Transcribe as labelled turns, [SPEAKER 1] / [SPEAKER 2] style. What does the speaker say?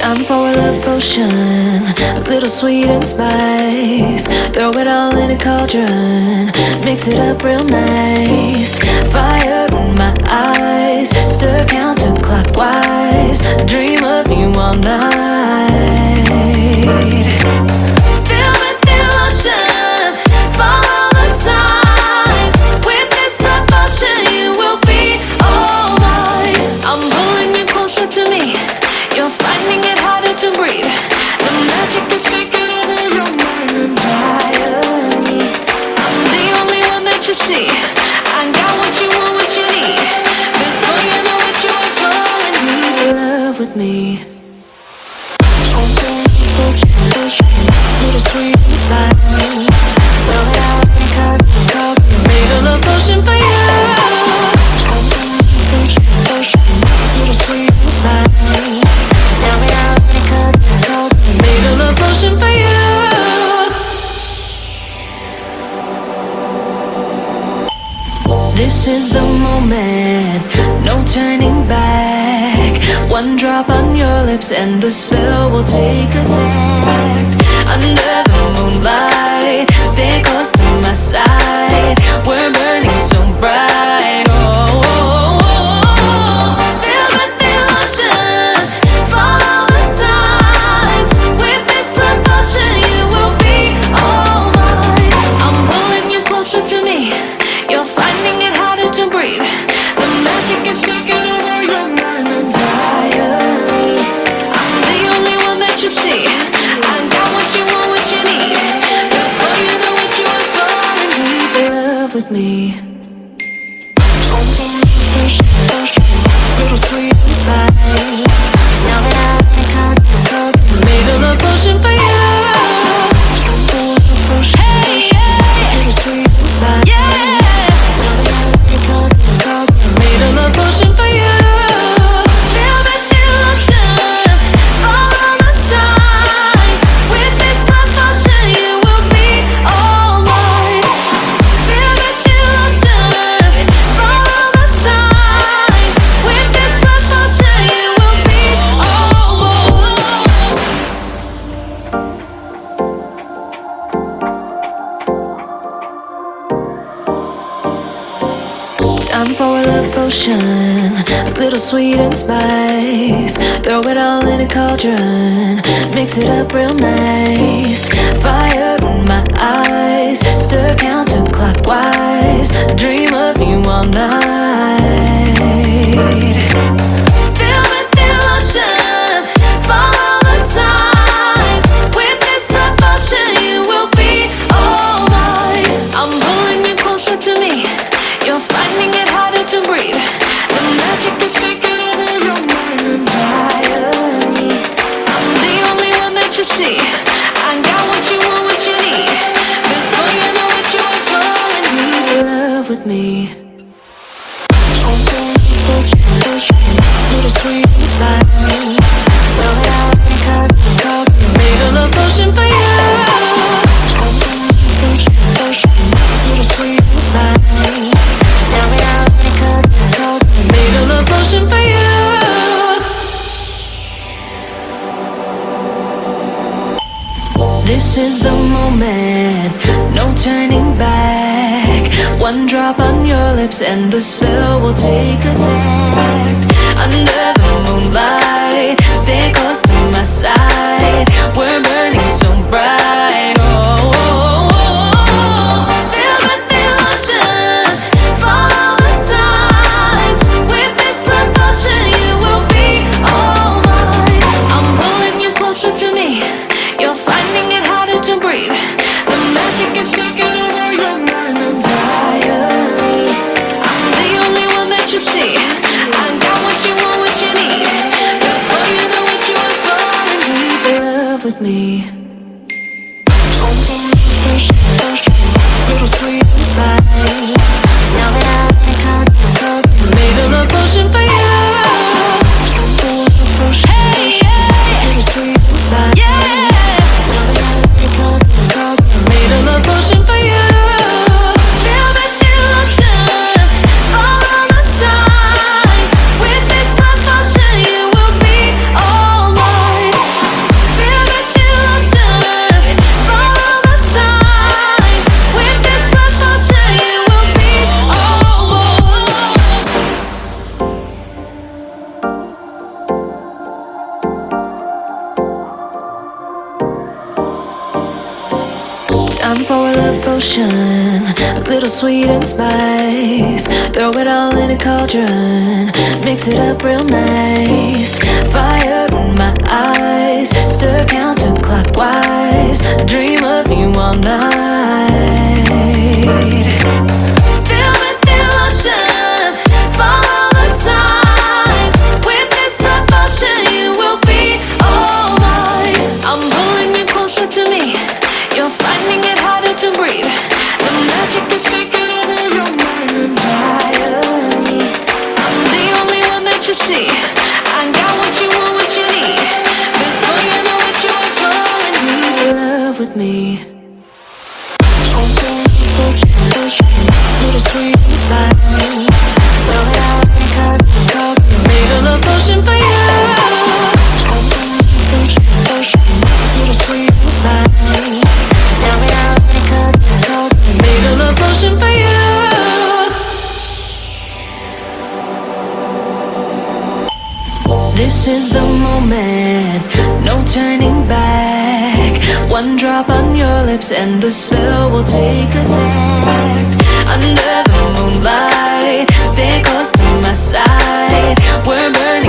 [SPEAKER 1] Time for a love potion, a little sweet and spice. Throw it all in a cauldron, mix it up real nice. Fire in my eyes, stir counterclockwise. I dream of you all night. Feel with devotion, follow the signs. With this devotion, you will be alright. I'm pulling you closer to me. You're finding it harder to breathe. The magic is taking over your mind entirely. I'm the only one that you see. I got what you want, what you need. Before you know it, you are falling in love with me. Little sweet spice. Made a love potion for you. Little sweet spice. Made a love potion for you. This is the moment, no turning back. One drop on your lips and the spell will take effect. Under the moonlight, stay close to my side. We're burning so bright. Oh, oh, oh. Feel the devotion, follow the signs. With this devotion, you will be alright. I'm pulling you closer to me. You're finding it harder to breathe. The magic is taking over your mind entirely. I'm the only one that you see. I got what you want, what you need. Before you know it, you are falling deep in love with me. Little sweet spice. Made a love potion for you. Hey, hey. Little sweet spice. Yeah. Made a love potion for you. Feel the devotion, follow the signs. With this love potion, you will be alright. Feel the devotion, follow the signs. With this love potion, you will be alright. Time for a love potion, a little sweet and spice. Throw it all in a cauldron, mix it up real nice. Fire in my eyes, stir counterclockwise. I dream of you all night. Feel with devotion, follow the signs. With this devotion, you will be alright. I'm pulling you closer to me. You're finding it harder to breathe. The magic is taking over your mind entirely. I'm the only one that you see. I got what you want, what you need. Before you know it, you are falling deep in love with me. Little sweet spice. Made a love potion for you. Little sweet spice. Made a love potion for you. This is the moment, no turning back. One drop on your lips and the spell will take effect. Under the moonlight, stay close to my side. We're burning so bright. Oh, oh, oh. Feel the devotion, follow the signs. With this devotion, you will be alright. I'm pulling you closer to me. You're finding it harder to breathe. The magic is taking over your mind entirely. I'm the only one that you see. I got what you want, what you need. Before you know it, you are falling deep in love with me. Little sweet spice. Made a love potion for you. Hey, hey. Little sweet spice. Yeah. Made a love potion for you. Feel the devotion, follow the signs. With this love potion, you will be alright. Time for a love potion, little sweet and spice. Throw it all in a cauldron, mix it up real nice. Fire in my eyes, stir counterclockwise. I dream of you all night. Feel with devotion, follow the signs. With this devotion, you will be all mine. I'm pulling you closer to me. You're finding it harder to breathe. The magic is taking over your mind entirely. I'm the only one that you see. I got what you want, what you need. Before you know it, you are falling in love with me. Little sweet spice. Made a love potion for you. Little sweet spice. Made a love potion for you. This is the moment, no turning back. One drop on your lips and the spell will take effect. Under the moonlight, stay close to my side. We're burning